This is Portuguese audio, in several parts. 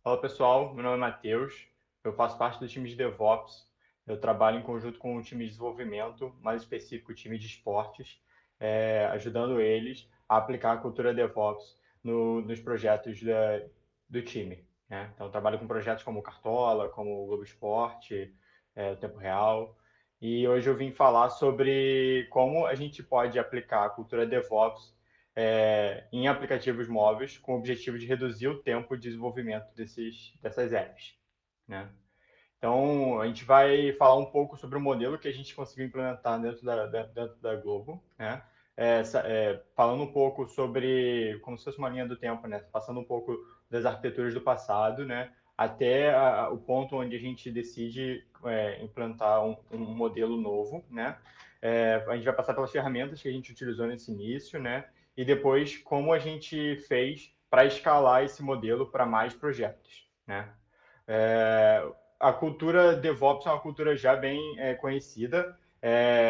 Fala pessoal, meu nome é Matheus, eu faço parte do time de DevOps, eu trabalho em conjunto com o time de desenvolvimento, mais específico o time de esportes, ajudando eles a aplicar a cultura DevOps nos projetos do time, né? Então eu trabalho com projetos como o Cartola, como o Globo Esporte, o Tempo Real, e hoje eu vim falar sobre como a gente pode aplicar a cultura DevOps em aplicativos móveis com o objetivo de reduzir o tempo de desenvolvimento dessas apps, né? Então, a gente vai falar um pouco sobre o modelo que a gente conseguiu implementar dentro da Globo, né? Falando um pouco sobre, como se fosse uma linha do tempo, né? Passando um pouco das arquiteturas do passado, né? Até o ponto onde a gente decide implantar um modelo novo, né? A gente vai passar pelas ferramentas que a gente utilizou nesse início, né? E depois como a gente fez para escalar esse modelo para mais projetos, né? É, a cultura DevOps é uma cultura já bem conhecida.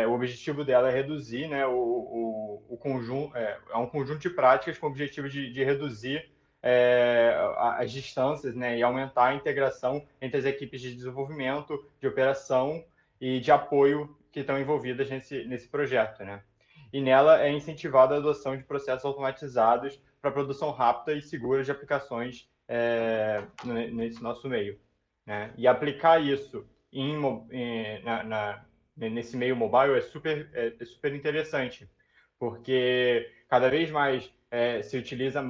O objetivo dela é reduzir, né, o conjunto, é um conjunto de práticas com o objetivo de reduzir as distâncias, né, e aumentar a integração entre as equipes de desenvolvimento, de operação e de apoio que estão envolvidas nesse projeto, né? E nela é incentivada a adoção de processos automatizados para produção rápida e segura de aplicações nesse nosso meio, né? E aplicar isso nesse meio mobile é super interessante, porque cada vez mais se utiliza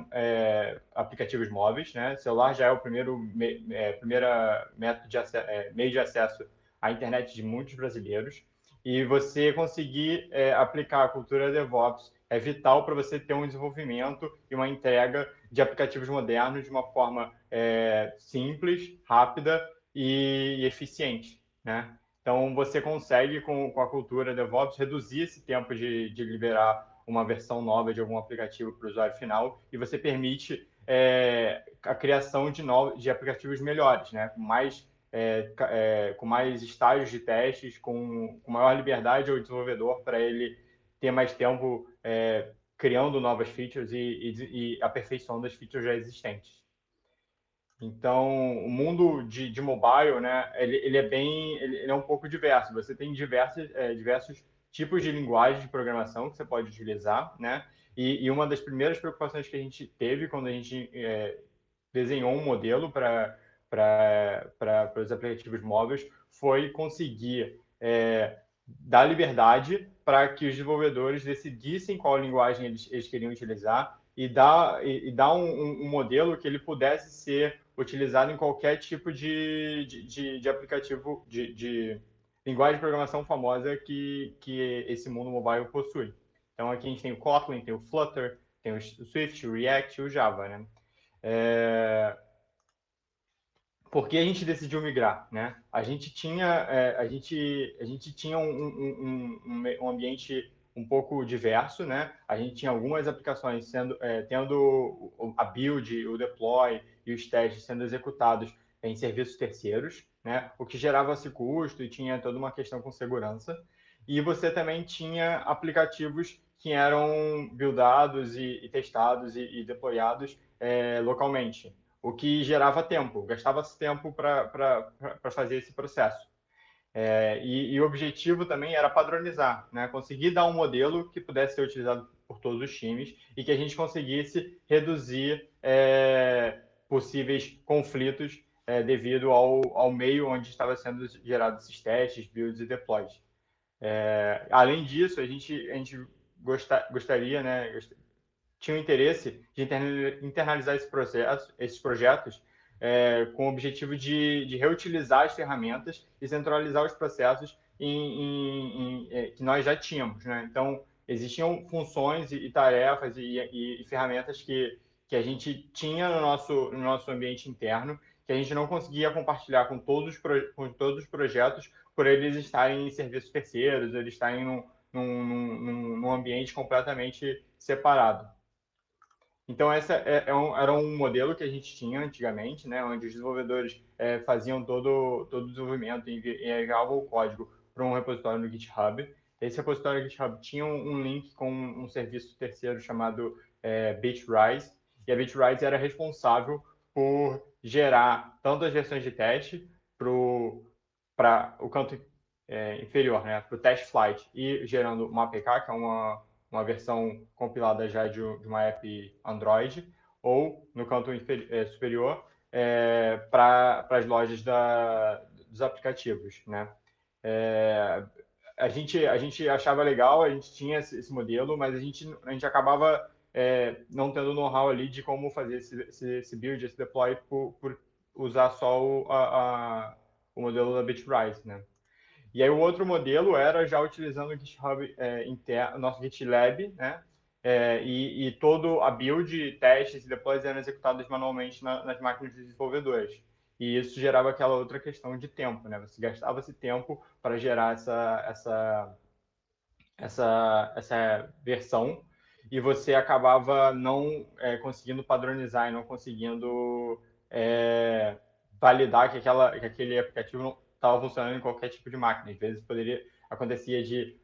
aplicativos móveis, né? O celular já é o primeira método meio de acesso à internet de muitos brasileiros, e você conseguir aplicar a cultura DevOps é vital para você ter um desenvolvimento e uma entrega de aplicativos modernos de uma forma simples, rápida e eficiente, né? Então, você consegue, com a cultura DevOps, reduzir esse tempo de liberar uma versão nova de algum aplicativo para o usuário final e você permite a criação de aplicativos melhores, né? Com mais estágios de testes, com maior liberdade ao desenvolvedor para ele ter mais tempo criando novas features e aperfeiçoando as features já existentes. Então, o mundo de mobile, né, ele é um pouco diverso. Você tem diversos tipos de linguagem de programação que você pode utilizar, né? E uma das primeiras preocupações que a gente teve quando a gente desenhou um modelo para os aplicativos móveis foi conseguir dar liberdade para que os desenvolvedores decidissem qual linguagem eles queriam utilizar e dar um modelo que ele pudesse ser utilizado em qualquer tipo de aplicativo, de linguagem de programação famosa que esse mundo mobile possui. Então aqui a gente tem o Kotlin, tem o Flutter, tem o Swift, o React e o Java, né? É, por que a gente decidiu migrar, né? A gente tinha um ambiente um pouco diverso, né? A gente tinha algumas aplicações tendo a build, o deploy e os testes sendo executados em serviços terceiros, né? O que gerava-se custo e tinha toda uma questão com segurança. E você também tinha aplicativos que eram buildados e testados e deployados localmente, o que gerava tempo, gastava-se tempo para fazer esse processo. E o objetivo também era padronizar, né? Conseguir dar um modelo que pudesse ser utilizado por todos os times e que a gente conseguisse reduzir possíveis conflitos devido ao meio onde estava sendo gerados esses testes, builds e deploys. Além disso, gostaria, né, tinha o interesse de internalizar esses projetos com o objetivo de reutilizar as ferramentas e centralizar os processos que nós já tínhamos, né? Então, existiam funções e tarefas e ferramentas que a gente tinha no nosso ambiente interno que a gente não conseguia compartilhar com todos os projetos por eles estarem em serviços terceiros, eles estarem num ambiente completamente separado. Então, era um modelo que a gente tinha antigamente, né, onde os desenvolvedores faziam todo o desenvolvimento e enviavam o código para um repositório no GitHub. Esse repositório no GitHub tinha um link com um serviço terceiro chamado Bitrise, e a Bitrise era responsável por gerar tanto as versões de teste para o canto inferior, né, para o test flight, e gerando uma APK, que é uma versão compilada já de uma app Android, ou no canto superior, para as lojas dos aplicativos, né? É, a gente achava legal, a gente tinha esse modelo, mas a gente acabava não tendo know-how ali de como fazer esse build, esse deploy, por usar só o modelo da Bitrise, né? E aí o outro modelo era já utilizando o GitHub interno, nosso GitLab, né? E todo a build, testes e deploys eram executados manualmente nas máquinas dos desenvolvedores. E isso gerava aquela outra questão de tempo, né? Você gastava esse tempo para gerar essa versão e você acabava não conseguindo padronizar e não conseguindo validar que aquele aplicativo não estava funcionando em qualquer tipo de máquina. Às vezes acontecia de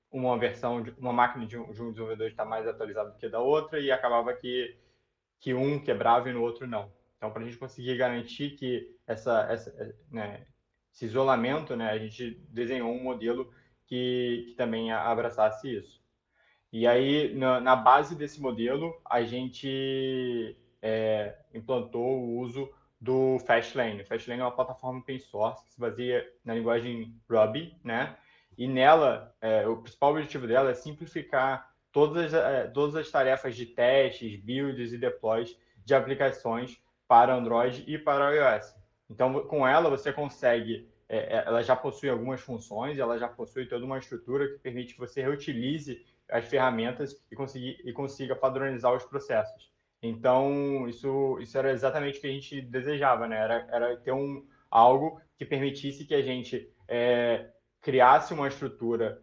uma versão de uma máquina de um desenvolvedor estar mais atualizada do que da outra e acabava que um quebrava e no outro não. Então, para a gente conseguir garantir que né, esse isolamento, né, a gente desenhou um modelo que também abraçasse isso. E aí, na base desse modelo, a gente implantou o uso do Fastlane. O Fastlane é uma plataforma open source que se baseia na linguagem Ruby, né? E nela, o principal objetivo dela é simplificar todas as tarefas de testes, builds e deploys de aplicações para Android e para iOS. Então, com ela, você consegue ela já possui algumas funções, ela já possui toda uma estrutura que permite que você reutilize as ferramentas e consiga padronizar os processos. Então, isso era exatamente o que a gente desejava, né? Era ter algo que permitisse que a gente criasse uma estrutura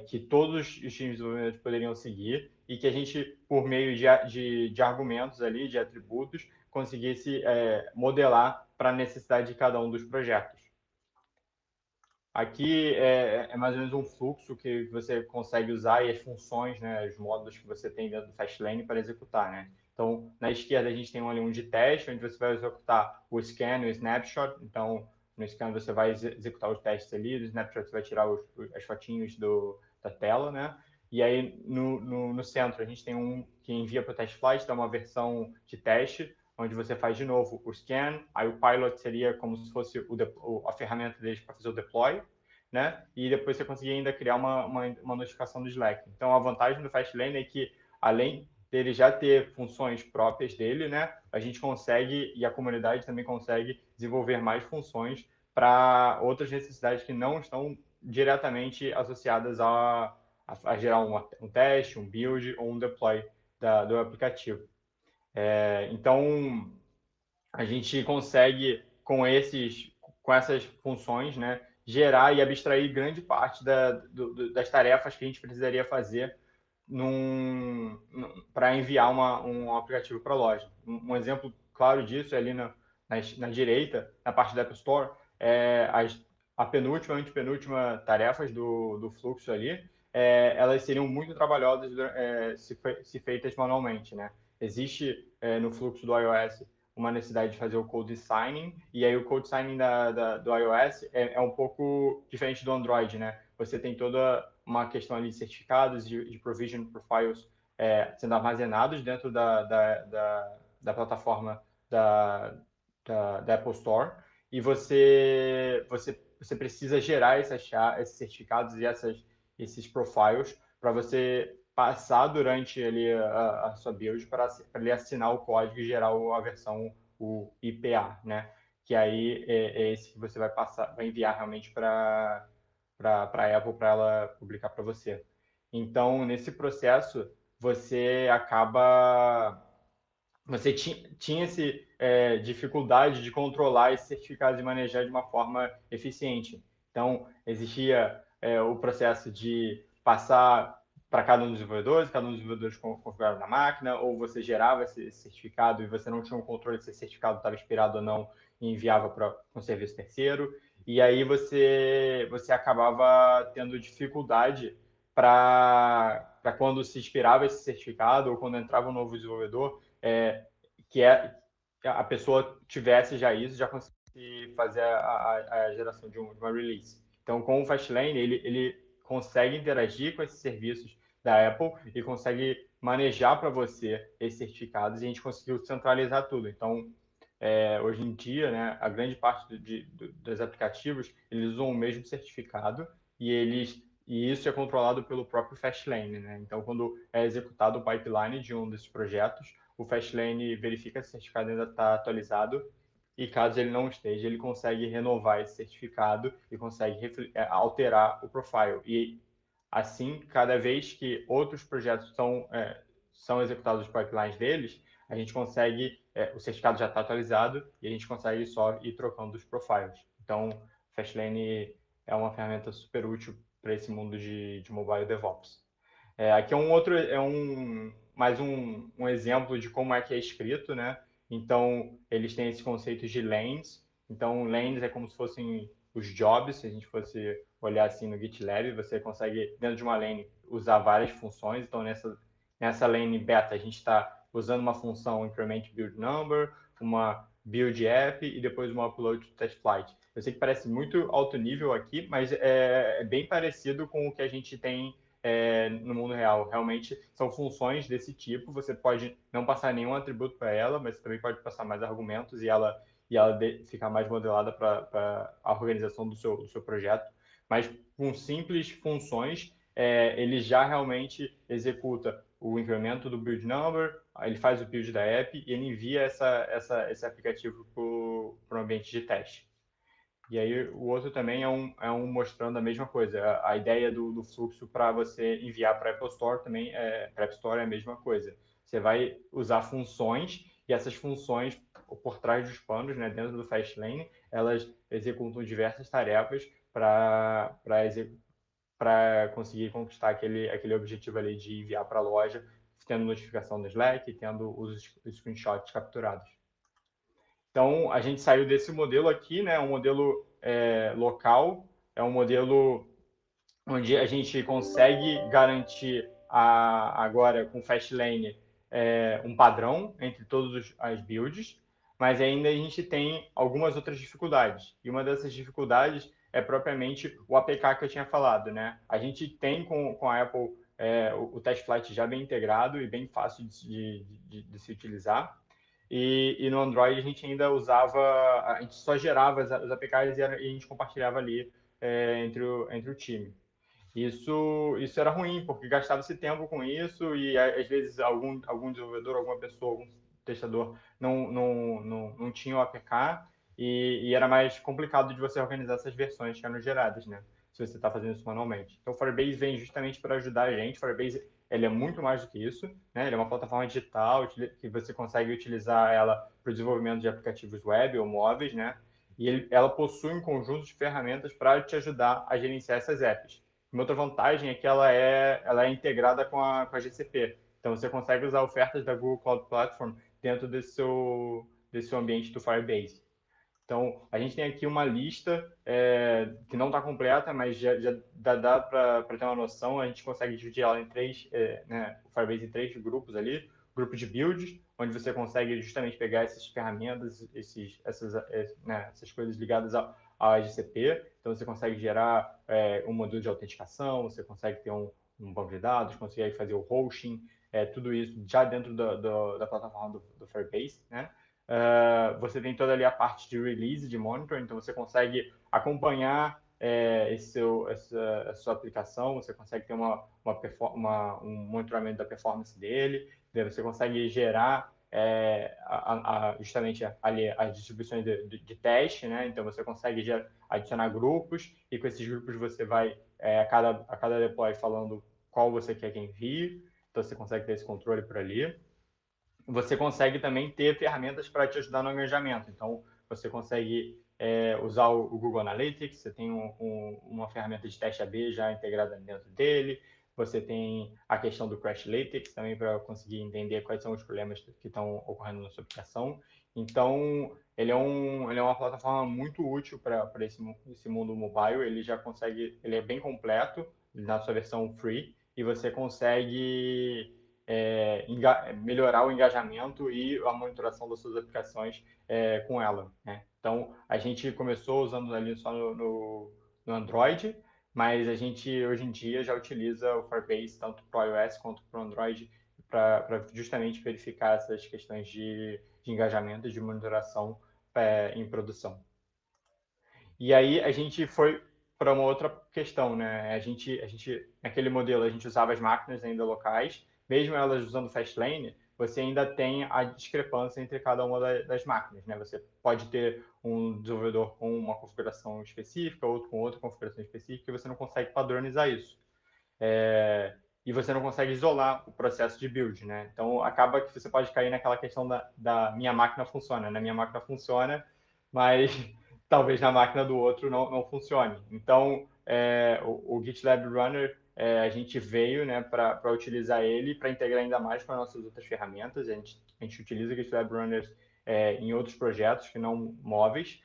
que todos os times de desenvolvimento poderiam seguir e que a gente, por meio de argumentos ali, de atributos, conseguisse modelar para a necessidade de cada um dos projetos. Aqui é mais ou menos um fluxo que você consegue usar e as funções, né, os módulos que você tem dentro do Fastlane para executar, né? Então, na esquerda a gente tem ali um de teste, onde você vai executar o scan e o snapshot. Então, no scan você vai executar os testes ali, no snapshot você vai tirar as fotinhos da tela, né? E aí, no centro, a gente tem um que envia para o test flight, dá uma versão de teste, onde você faz de novo o scan, aí o pilot seria como se fosse a ferramenta deles para fazer o deploy, né? E depois você conseguir ainda criar uma notificação do Slack. Então, a vantagem do Fastlane é que, além dele já ter funções próprias dele, né? A gente consegue, e a comunidade também consegue, desenvolver mais funções para outras necessidades que não estão diretamente associadas a gerar um teste, um build ou um deploy do aplicativo. Então, a gente consegue, com essas funções, né, gerar e abstrair grande parte das tarefas que a gente precisaria fazer para enviar um aplicativo para a loja. Um exemplo claro disso é ali na direita, na parte da App Store, a penúltima e antepenúltima tarefas do fluxo ali, elas seriam muito trabalhosas se feitas manualmente, né? Existe no fluxo do iOS uma necessidade de fazer o code signing, e aí o code signing do iOS é um pouco diferente do Android, né? Você tem toda uma questão ali de certificados, de provision profiles sendo armazenados dentro da plataforma da Apple Store, e você precisa gerar esses certificados e esses profiles para você passar durante ali a sua build para ele assinar o código e gerar a versão, o IPA, né? Que aí é esse que você vai enviar realmente para a Apple para ela publicar para você. Então, nesse processo, você acaba você tinha dificuldade de controlar esses certificados e manejar de uma forma eficiente. Então, existia o processo de passar para cada um dos desenvolvedores configurava na máquina, ou você gerava esse certificado e você não tinha um controle se esse certificado estava expirado ou não e enviava para um serviço terceiro. E aí você acabava tendo dificuldade para quando se expirava esse certificado ou quando entrava um novo desenvolvedor, que é a pessoa tivesse já isso, já conseguisse fazer a geração de uma release. Então, com o Fastlane, ele consegue interagir com esses serviços da Apple e consegue manejar para você esses certificados e a gente conseguiu centralizar tudo. Então, hoje em dia, né, a grande parte dos aplicativos, eles usam o mesmo certificado e isso é controlado pelo próprio Fastlane, né? Então, quando é executado o pipeline de um desses projetos, o Fastlane verifica se o certificado ainda está atualizado e caso ele não esteja, ele consegue renovar esse certificado e consegue alterar o profile. E assim, cada vez que outros projetos são executados os pipelines deles, a gente consegue, o certificado já está atualizado e a gente consegue só ir trocando os profiles. Então, Fastlane é uma ferramenta super útil para esse mundo de mobile DevOps. Aqui é mais um exemplo de como é que é escrito, né? Então, eles têm esse conceito de lanes. Então, lanes é como se fossem os jobs, se a gente fosse olhar assim no GitLab, você consegue, dentro de uma lane, usar várias funções. Então, nessa lane beta, a gente está usando uma função increment build number, uma build app e depois uma upload to test flight. Eu sei que parece muito alto nível aqui, mas é bem parecido com o que a gente tem no mundo real. Realmente são funções desse tipo. Você pode não passar nenhum atributo para ela, mas você também pode passar mais argumentos e ela ficar mais modelada para a organização do seu projeto. Mas com simples funções, ele já realmente executa o incremento do build number, ele faz o build da app e ele envia esse aplicativo para o ambiente de teste. E aí o outro também é um mostrando a mesma coisa. A ideia do fluxo para você enviar para a Apple Store também para App Store é a mesma coisa. Você vai usar funções e essas funções por trás dos panos, né, dentro do Fastlane, elas executam diversas tarefas para conseguir conquistar aquele objetivo ali de enviar para a loja, tendo notificação no Slack, tendo os screenshots capturados. Então, a gente saiu desse modelo aqui, né? Um modelo local, é um modelo onde a gente consegue garantir agora com Fastlane um padrão entre todas as builds, mas ainda a gente tem algumas outras dificuldades. E uma dessas dificuldades é propriamente o APK que eu tinha falado, né? A gente tem com a Apple o Test Flight já bem integrado e bem fácil de se utilizar. E no Android a gente ainda usava, a gente só gerava os APKs e a gente compartilhava ali entre o time. Isso era ruim, porque gastava-se tempo com isso e às vezes algum desenvolvedor, alguma pessoa, algum testador não tinha o APK e era mais complicado de você organizar essas versões que eram geradas, né? Se você está fazendo isso manualmente. Então o Firebase vem justamente para ajudar a gente. O Firebase ele é muito mais do que isso, né? Ele é uma plataforma digital que você consegue utilizar ela para o desenvolvimento de aplicativos web ou móveis, né? E ela possui um conjunto de ferramentas para te ajudar a gerenciar essas apps. Uma outra vantagem é que ela é integrada com a GCP. Então, você consegue usar ofertas da Google Cloud Platform dentro desse seu ambiente do Firebase. Então, a gente tem aqui uma lista que não está completa, mas já dá para ter uma noção. A gente consegue dividir ela em três, né, o Firebase em três grupos ali. Grupo de builds, onde você consegue justamente pegar essas ferramentas, essas coisas ligadas à GCP. Então, você consegue gerar um modelo de autenticação, você consegue ter um banco de dados, consegue fazer o hosting, tudo isso já dentro da plataforma do Firebase, né? Você tem toda ali a parte de release, de monitor, então você consegue acompanhar essa sua aplicação, você consegue ter um monitoramento da performance dele, daí você consegue gerar justamente ali as distribuições de teste, né? Então você consegue adicionar grupos e com esses grupos você vai a cada deploy falando qual você quer que envie, então você consegue ter esse controle por ali. Você consegue também ter ferramentas para te ajudar no engajamento. Então, você consegue usar o Google Analytics, você tem uma ferramenta de teste AB já integrada dentro dele, você tem a questão do Crashlytics também para conseguir entender quais são os problemas que estão ocorrendo na sua aplicação. Então, ele é uma plataforma muito útil para esse mundo mobile, ele é bem completo na sua versão free, e você consegue melhorar o engajamento e a monitoração das suas aplicações com ela, né? Então, a gente começou usando ali só no Android, mas a gente hoje em dia já utiliza o Firebase tanto para o iOS quanto para o Android para justamente verificar essas questões de engajamento e de monitoração em produção. E aí a gente foi para uma outra questão, né? Naquele modelo, a gente usava as máquinas ainda locais, mesmo elas usando Fastlane, você ainda tem a discrepância entre cada uma das máquinas, né? Você pode ter um desenvolvedor com uma configuração específica, outro com outra configuração específica, e você não consegue padronizar isso. E você não consegue isolar o processo de build, né? Então, acaba que você pode cair naquela questão da minha máquina funciona. Na minha máquina funciona, mas talvez na máquina do outro não funcione. Então, o GitLab Runner, a gente veio, né, para utilizar ele, para integrar ainda mais com as nossas outras ferramentas. A gente utiliza o GitLab Runners em outros projetos que não móveis,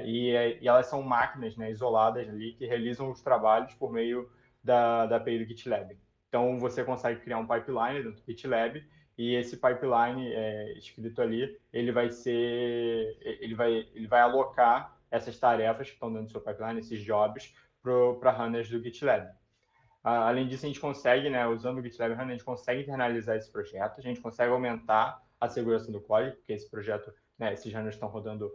e elas são máquinas, né, isoladas ali que realizam os trabalhos por meio da API do GitLab. Então, você consegue criar um pipeline dentro do GitLab e esse pipeline escrito ali, ele vai alocar essas tarefas que estão dentro do seu pipeline, esses jobs, para runners do GitLab. Além disso, a gente consegue, né, usando o GitLab Runner, a gente consegue internalizar esse projeto, a gente consegue aumentar a segurança do código, porque esse projeto, né, esses runners estão rodando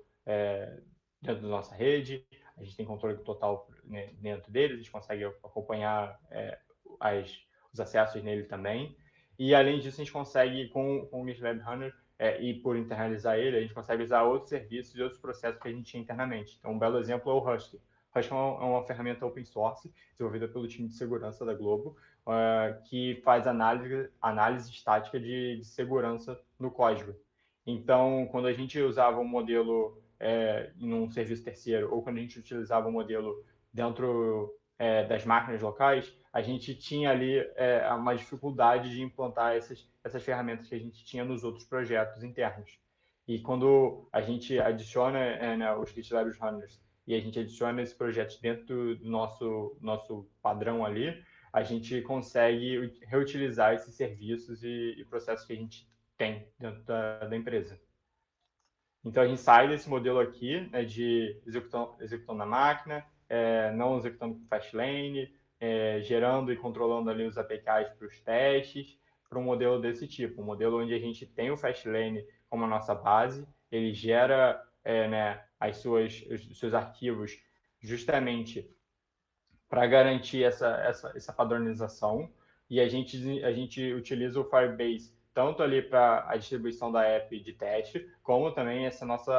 dentro da nossa rede, a gente tem controle total, né, dentro deles, a gente consegue acompanhar os acessos nele também. E, além disso, a gente consegue, com o GitLab Runner, e por internalizar ele, a gente consegue usar outros serviços e outros processos que a gente tinha internamente. Então, um belo exemplo é o Husky. O Husky é uma ferramenta open source, desenvolvida pelo time de segurança da Globo, que faz análise estática de segurança no código. Então, quando a gente usava um modelo em um serviço terceiro, ou quando a gente utilizava um modelo dentro das máquinas locais, a gente tinha ali uma dificuldade de implantar essas ferramentas que a gente tinha nos outros projetos internos. E quando a gente adiciona né, os GitLab Runners e a gente adiciona esses projetos dentro do nosso padrão ali, a gente consegue reutilizar esses serviços e processos que a gente tem dentro da empresa. Então, a gente sai desse modelo aqui, né, de executando na máquina, não executando com Fastlane, gerando e controlando ali os APKs para os testes, para um modelo desse tipo, um modelo onde a gente tem o Fastlane como a nossa base, ele gera né, os seus arquivos justamente para garantir essa padronização, e a gente utiliza o Firebase tanto ali para a distribuição da app de teste, como também esse nosso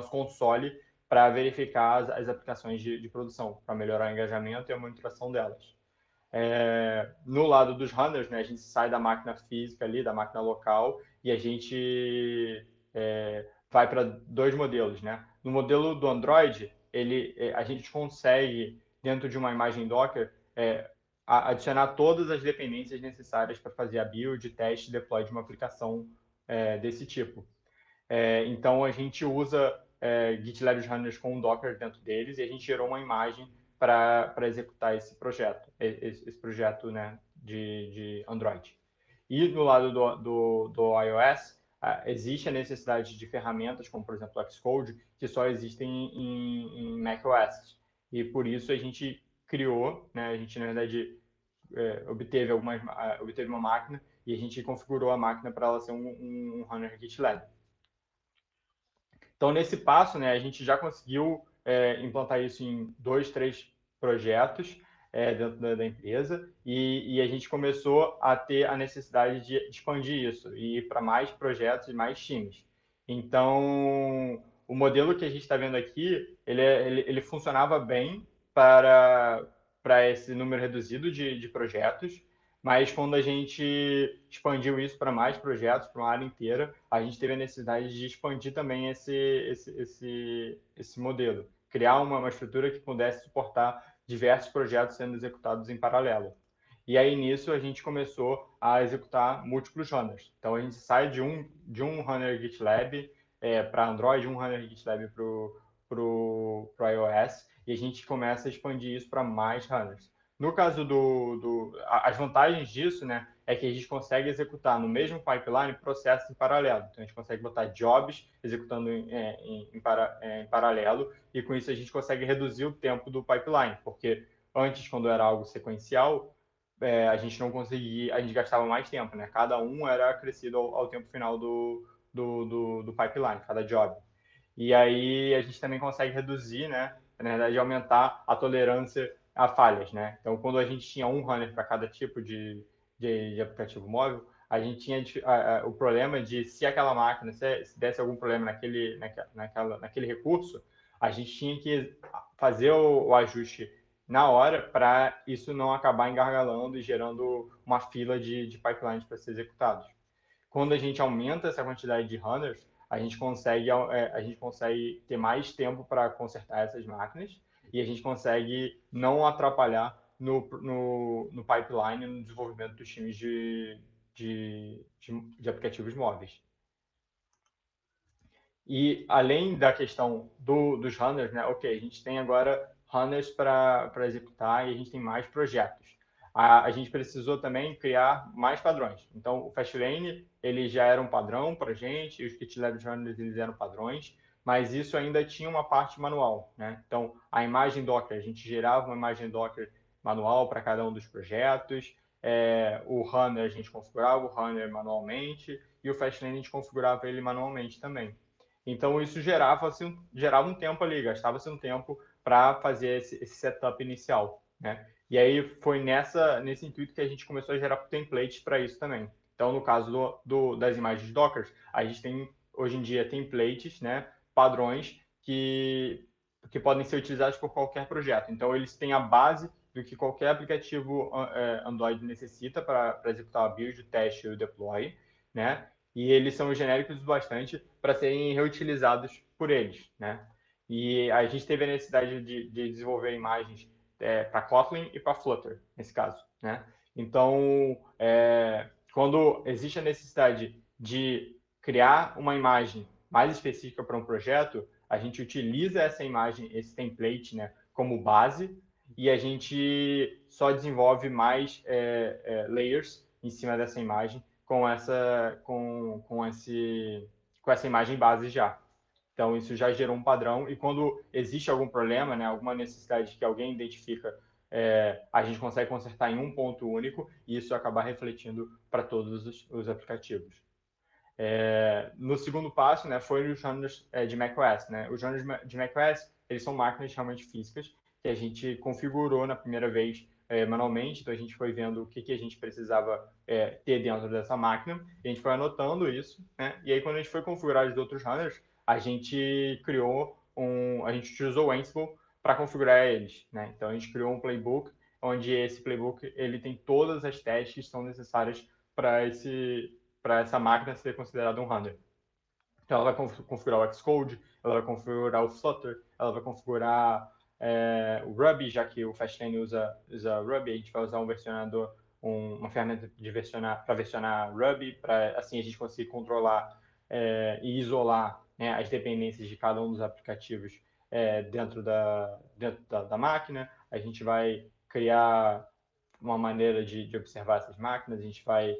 console para verificar as aplicações de produção, para melhorar o engajamento e a monitoração delas. No lado dos runners, né, a gente sai da máquina física ali, da máquina local, e a gente vai para dois modelos, né? No modelo do Android, a gente consegue, dentro de uma imagem Docker, adicionar todas as dependências necessárias para fazer a build, teste e deploy de uma aplicação desse tipo. Então, a gente usa GitLab Runners com um Docker dentro deles e a gente gerou uma imagem para executar esse projeto né, de Android. E no lado do iOS, existe a necessidade de ferramentas, como por exemplo o Xcode, que só existem em macOS. E por isso a gente criou, né, a gente na verdade obteve uma máquina e a gente configurou a máquina para ela ser um runner GitLab. Então, nesse passo, né, a gente já conseguiu implantar isso em 2, 3 projetos dentro da empresa e a gente começou a ter a necessidade de expandir isso e ir para mais projetos e mais times. Então, o modelo que a gente está vendo aqui, ele funcionava bem para esse número reduzido de projetos, mas quando a gente expandiu isso para mais projetos, para uma área inteira, a gente teve a necessidade de expandir também esse modelo. Criar uma estrutura que pudesse suportar diversos projetos sendo executados em paralelo. E aí, nisso, a gente começou a executar múltiplos runners. Então, a gente sai de um runner GitLab para Android, um runner GitLab para o iOS, e a gente começa a expandir isso para mais runners. No caso as vantagens disso, né, é que a gente consegue executar no mesmo pipeline processos em paralelo. Então, a gente consegue botar jobs executando em paralelo, e com isso a gente consegue reduzir o tempo do pipeline, porque antes, quando era algo sequencial, a gente não conseguia, a gente gastava mais tempo, né? Cada um era acrescido ao tempo final do pipeline, cada job. E aí a gente também consegue reduzir, né? Na verdade, aumentar a tolerância a falhas, né? Então, quando a gente tinha um runner para cada tipo de aplicativo móvel, a gente tinha o problema de se aquela máquina, se desse algum problema naquele recurso, a gente tinha que fazer o ajuste na hora para isso não acabar engargalando e gerando uma fila de pipelines para ser executados. Quando a gente aumenta essa quantidade de runners, a gente consegue ter mais tempo para consertar essas máquinas e a gente consegue não atrapalhar no pipeline, no desenvolvimento dos times de aplicativos móveis. E além da questão dos runners, né? Ok, a gente tem agora runners para executar e a gente tem mais projetos. A gente precisou também criar mais padrões. Então, o Fastlane, ele já era um padrão para a gente, e os GitLab Runners, eles eram padrões, mas isso ainda tinha uma parte manual, né? Então, a imagem Docker, a gente gerava uma imagem Docker manual para cada um dos projetos, o runner a gente configurava o runner manualmente, e o Fastlane a gente configurava ele manualmente também. Então, isso gerava um tempo ali, gastava-se um tempo para fazer esse setup inicial, né? E aí foi nesse intuito que a gente começou a gerar templates para isso também. Então, no caso das imagens Docker, a gente tem, hoje em dia, templates, né, padrões que podem ser utilizados por qualquer projeto. Então, eles têm a base do que qualquer aplicativo Android necessita para executar a build, o teste e o deploy, né? E eles são genéricos bastante para serem reutilizados por eles, né? E a gente teve a necessidade de desenvolver imagens para Kotlin e para Flutter, nesse caso, né? Então, quando existe a necessidade de criar uma imagem mais específica para um projeto, a gente utiliza essa imagem, esse template, né, como base, e a gente só desenvolve mais layers em cima dessa imagem com essa imagem base já. Então, isso já gerou um padrão, e quando existe algum problema, né, alguma necessidade que alguém identifica, a gente consegue consertar em um ponto único, e isso acaba refletindo para todos os aplicativos. No segundo passo, né, foi os runners de macOS. Né? Os runners de macOS, eles são máquinas realmente físicas que a gente configurou na primeira vez manualmente, então a gente foi vendo o que a gente precisava ter dentro dessa máquina, e a gente foi anotando isso, né? E aí quando a gente foi configurar os outros runners, a gente utilizou o Ansible para configurar eles, né? Então a gente criou um playbook, onde esse playbook ele tem todas as testes que são necessárias para essa máquina ser considerada um runner. Então, ela vai configurar o Xcode, ela vai configurar o Flutter, ela vai configurar o Ruby, já que o Fastlane usa Ruby, a gente vai usar um versionador, uma ferramenta para versionar Ruby, para assim a gente conseguir controlar e isolar, né, as dependências de cada um dos aplicativos dentro da máquina. A gente vai criar uma maneira de observar essas máquinas, a gente vai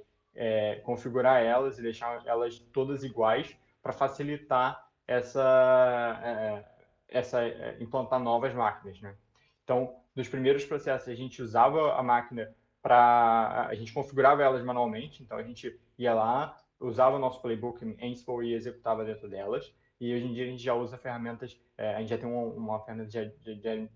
configurar elas e deixar elas todas iguais para facilitar implantar novas máquinas, né? Então, nos primeiros processos a gente usava a máquina a gente configurava elas manualmente, então a gente ia lá, usava o nosso playbook em Ansible e executava dentro delas. E hoje em dia a gente já usa ferramentas, a gente já tem uma ferramenta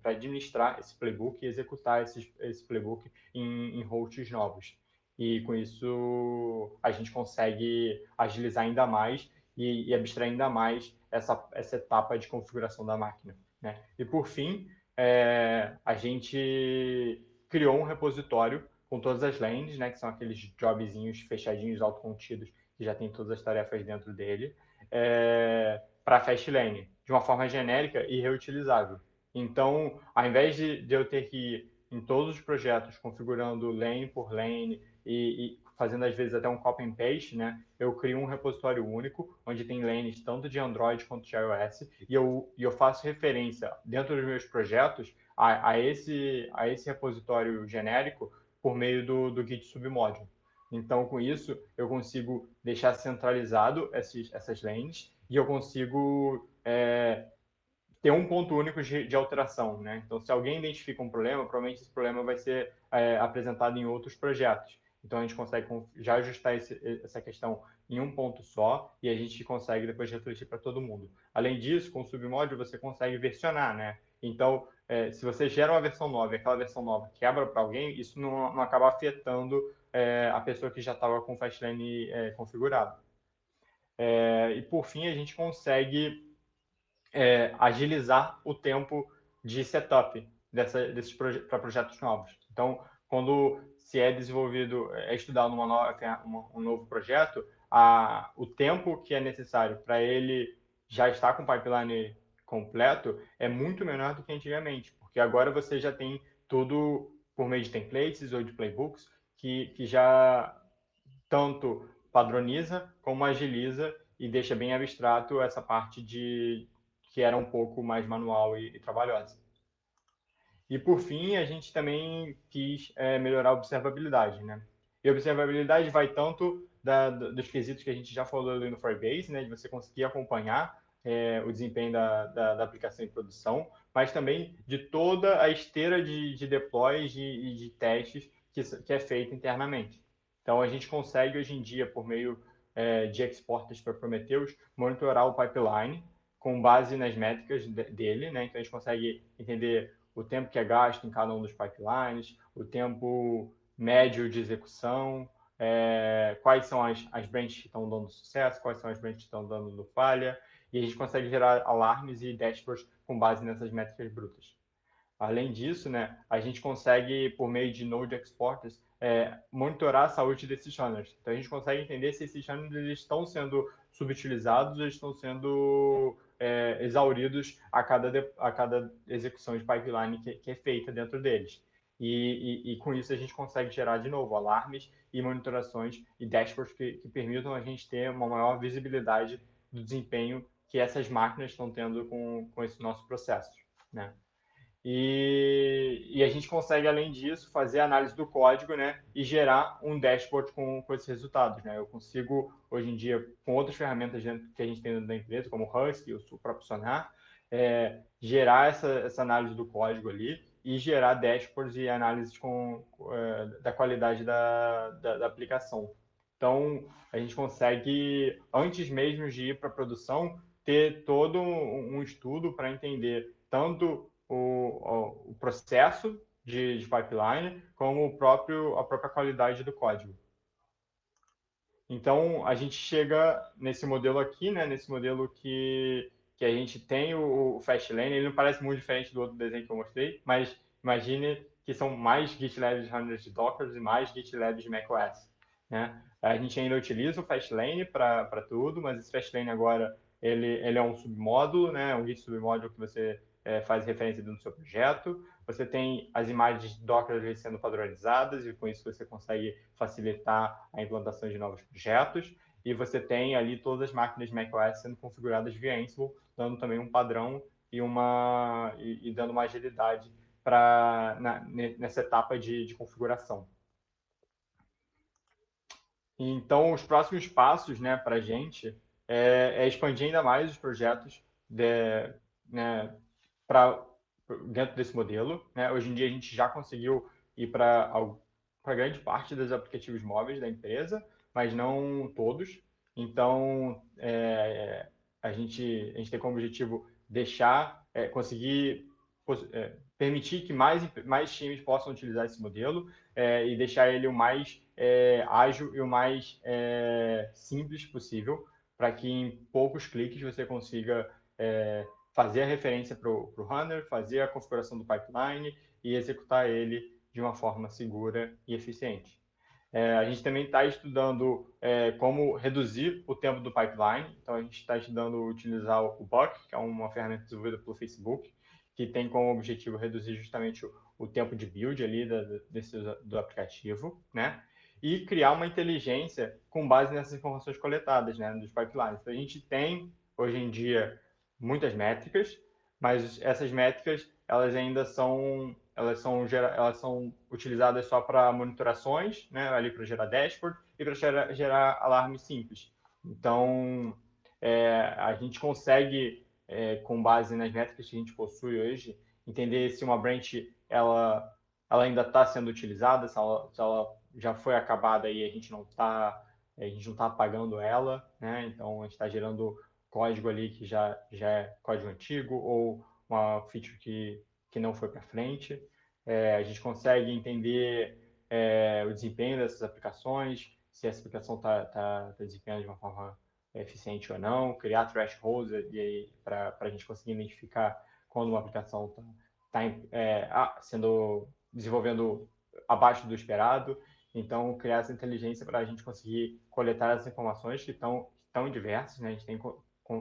para administrar esse playbook e executar esse playbook em hosts novos. E com isso a gente consegue agilizar ainda mais e abstrair ainda mais essa etapa de configuração da máquina, né? E por fim, a gente criou um repositório com todas as lanes, né, que são aqueles jobzinhos fechadinhos, autocontidos, que já tem todas as tarefas dentro dele, para a Fastlane, de uma forma genérica e reutilizável. Então, ao invés de eu ter que ir em todos os projetos configurando lane por lane e fazendo às vezes até um copy and paste, né? Eu crio um repositório único, onde tem lanes tanto de Android quanto de iOS, e eu faço referência dentro dos meus projetos a esse repositório genérico por meio do Git submodule. Então, com isso, eu consigo deixar centralizado essas lanes e eu consigo ter um ponto único de alteração, né? Então, se alguém identifica um problema, provavelmente esse problema vai ser apresentado em outros projetos. Então, a gente consegue já ajustar essa questão em um ponto só e a gente consegue depois refletir para todo mundo. Além disso, com o submódulo, você consegue versionar, né? Então, se você gera uma versão nova e aquela versão nova quebra para alguém, isso não acaba afetando a pessoa que já estava com o Fastlane configurado. E, por fim, a gente consegue agilizar o tempo de setup desses para projetos novos. Então, quando se é desenvolvido, estudado um novo projeto, o tempo que é necessário para ele já estar com o pipeline completo é muito menor do que antigamente, porque agora você já tem tudo por meio de templates ou de playbooks que já tanto padroniza como agiliza e deixa bem abstrato essa parte que era um pouco mais manual e trabalhosa. E por fim, a gente também quis melhorar a observabilidade, né? E a observabilidade vai tanto dos quesitos que a gente já falou ali no Firebase, né? De você conseguir acompanhar o desempenho da aplicação em produção, mas também de toda a esteira de deploys e de testes que é feita internamente. Então, a gente consegue hoje em dia, por meio de exporters para Prometheus, monitorar o pipeline com base nas métricas dele, né? Então, a gente consegue entender o tempo que é gasto em cada um dos pipelines, o tempo médio de execução, quais são as branches que estão dando sucesso, quais são as branches que estão dando falha, e a gente consegue gerar alarmes e dashboards com base nessas métricas brutas. Além disso, né, a gente consegue, por meio de Node Exporters, monitorar a saúde desses channels. Então, a gente consegue entender se esses channels eles estão sendo subutilizados ou estão sendo exauridos a cada execução de pipeline que é feita dentro deles. E com isso a gente consegue gerar, de novo, alarmes e monitorações e dashboards que permitam a gente ter uma maior visibilidade do desempenho que essas máquinas estão tendo com esse nosso processo, né? E a gente consegue, além disso, fazer análise do código, né, e gerar um dashboard com esses resultados, né? Eu consigo, hoje em dia, com outras ferramentas que a gente tem dentro da empresa, como o Husky, o próprio Sonar, gerar essa análise do código ali e gerar dashboards e análises da qualidade da aplicação. Então, a gente consegue, antes mesmo de ir para a produção, ter todo um estudo para entender tanto o processo de pipeline, como a própria qualidade do código. Então, a gente chega nesse modelo aqui, né, nesse modelo que a gente tem o Fastlane, ele não parece muito diferente do outro desenho que eu mostrei, mas imagine que são mais GitLab runners de Docker e mais GitLab de macOS, né? A gente ainda utiliza o Fastlane para tudo, mas esse Fastlane agora ele é um submódulo, né, um Git submódulo que você faz referência dentro do seu projeto. Você tem as imagens de Docker sendo padronizadas e com isso você consegue facilitar a implantação de novos projetos. E você tem ali todas as máquinas macOS sendo configuradas via Ansible, dando também um padrão e dando uma agilidade nessa etapa de configuração. Então, os próximos passos, né, para a gente expandir ainda mais os projetos né, dentro desse modelo, né? Hoje em dia a gente já conseguiu ir para grande parte dos aplicativos móveis da empresa, mas não todos. Então, a gente tem como objetivo conseguir permitir que mais times possam utilizar esse modelo e deixar ele o mais ágil e o mais simples possível, para que em poucos cliques você consiga fazer a referência para o runner, fazer a configuração do pipeline e executar ele de uma forma segura e eficiente. A gente também está estudando como reduzir o tempo do pipeline. Então, a gente está estudando utilizar o Buck, que é uma ferramenta desenvolvida pelo Facebook, que tem como objetivo reduzir justamente o tempo de build ali do aplicativo, né? e criar uma inteligência com base nessas informações coletadas, né, dos pipelines. Então, a gente tem, hoje em dia, muitas métricas, mas essas métricas, elas são utilizadas só para monitorações, né, ali para gerar dashboard e para gerar alarmes simples. Então, a gente consegue, com base nas métricas que a gente possui hoje, entender se uma branch ela ainda está sendo utilizada, se ela já foi acabada e a gente não está apagando ela, né? Então a gente está gerando código ali que já é código antigo ou uma feature que não foi para frente. A gente consegue entender o desempenho dessas aplicações, se essa aplicação está desempenhando de uma forma eficiente ou não, criar thresholds para a gente conseguir identificar quando uma aplicação está sendo desenvolvendo abaixo do esperado. Então, criar essa inteligência para a gente conseguir coletar essas informações que estão diversas, né? A gente tem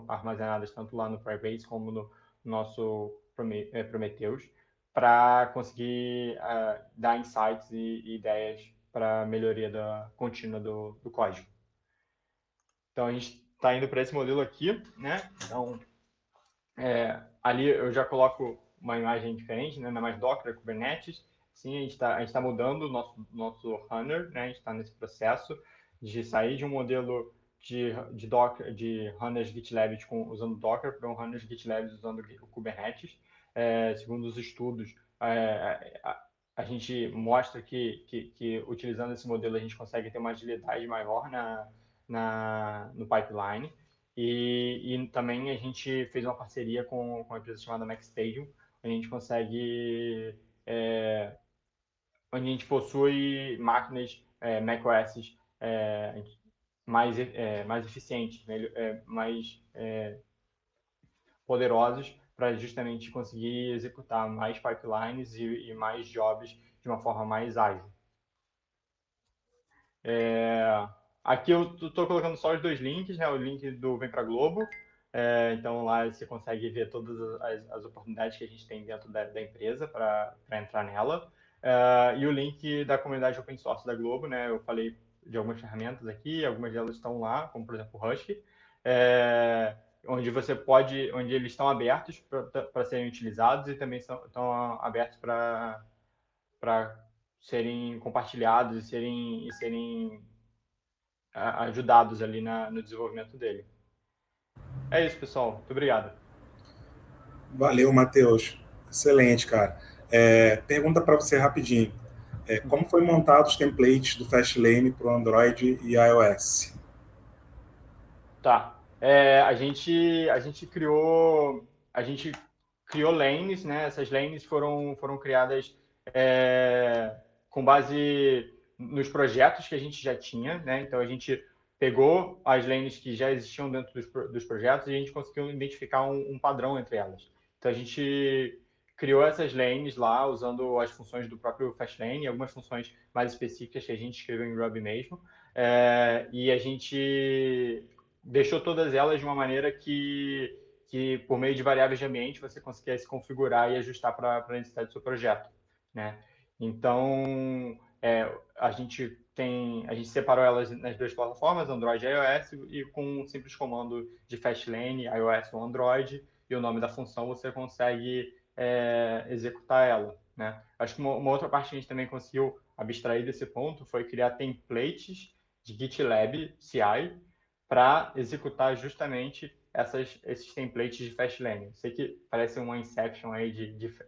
armazenadas tanto lá no Firebase como no nosso Prometheus, para conseguir dar insights e ideias para a melhoria contínua do código. Então, a gente está indo para esse modelo aqui, né? Então, ali eu já coloco uma imagem diferente, né? Não é mais Docker, é Kubernetes. Sim, a gente tá mudando o nosso runner, né? A gente está nesse processo de sair de um modelo de Docker, de runners GitLab usando Docker para um runners GitLab usando o Kubernetes. Segundo os estudos, a gente mostra que utilizando esse modelo a gente consegue ter uma agilidade maior no pipeline. E também a gente fez uma parceria com uma empresa chamada MaxStadium, onde a gente consegue, onde a gente possui máquinas macOS mais eficientes, mais poderosos para justamente conseguir executar mais pipelines e mais jobs de uma forma mais ágil. Aqui eu estou colocando só os dois links, né? O link do Vem Pra Globo. Então lá você consegue ver todas as oportunidades que a gente tem dentro da empresa para entrar nela. E o link da comunidade open source da Globo, né? Eu falei de algumas ferramentas aqui, algumas delas estão lá, como por exemplo o Husky, onde eles estão abertos para serem utilizados e também estão abertos para serem compartilhados e serem ajudados ali no desenvolvimento dele. É isso, pessoal. Muito obrigado. Valeu, Matheus. Excelente, cara. Pergunta para você rapidinho. Como foi montado os templates do Fastlane para o Android e iOS? Tá. A gente criou lanes, né? Essas lanes foram criadas com base nos projetos que a gente já tinha, né? Então a gente pegou as lanes que já existiam dentro dos projetos e a gente conseguiu identificar um padrão entre elas. Então a gente criou essas lanes lá usando as funções do próprio Fastlane e algumas funções mais específicas que a gente escreveu em Ruby mesmo. E a gente deixou todas elas de uma maneira que por meio de variáveis de ambiente, você conseguisse configurar e ajustar para a necessidade do seu projeto, né? Então, a gente separou elas nas duas plataformas, Android e iOS, e com um simples comando de Fastlane, iOS ou Android, e o nome da função, você consegue executar ela, né? Acho que uma outra parte que a gente também conseguiu abstrair desse ponto foi criar templates de GitLab CI para executar justamente esses templates de Fastlane. Sei que parece uma inception aí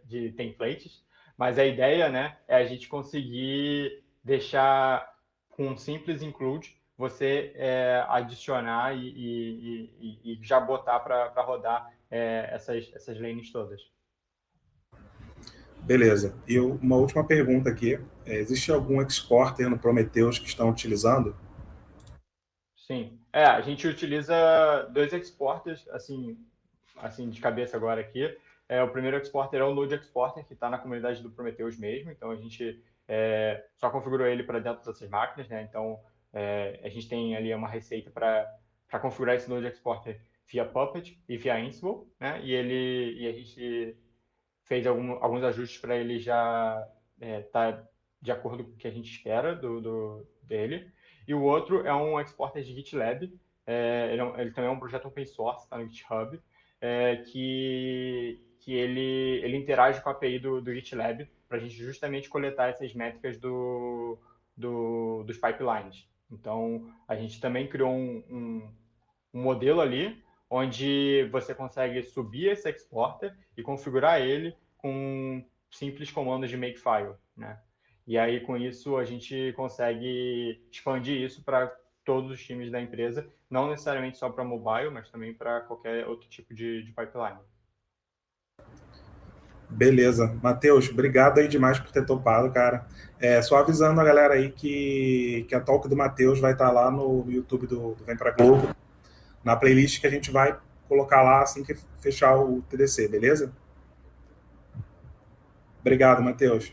de templates, mas a ideia, né, é a gente conseguir deixar com um simples include você adicionar e já botar para rodar essas lanes todas. Beleza. E uma última pergunta aqui. Existe algum exporter no Prometheus que estão utilizando? Sim. A gente utiliza dois exporters, assim de cabeça agora aqui. O primeiro exporter é o Node Exporter, que está na comunidade do Prometheus mesmo. Então, a gente só configurou ele para dentro dessas máquinas, né? Então, a gente tem ali uma receita para configurar esse Node Exporter via Puppet e via Ansible, né? E a gente fez alguns ajustes para ele já estar de acordo com o que a gente espera dele. E o outro é um exporter de GitLab. Ele também é um projeto open source, está no GitHub, que ele interage com a API do GitLab para a gente justamente coletar essas métricas dos pipelines. Então, a gente também criou um modelo ali onde você consegue subir esse exporter e configurar ele com simples comandos de makefile, né? E aí, com isso, a gente consegue expandir isso para todos os times da empresa, não necessariamente só para mobile, mas também para qualquer outro tipo de pipeline. Beleza. Matheus, obrigado aí demais por ter topado, cara. Só avisando a galera aí que a talk do Matheus vai estar lá no YouTube do Vem Pra Globo, na playlist que a gente vai colocar lá assim que fechar o TDC, beleza? Obrigado, Matheus.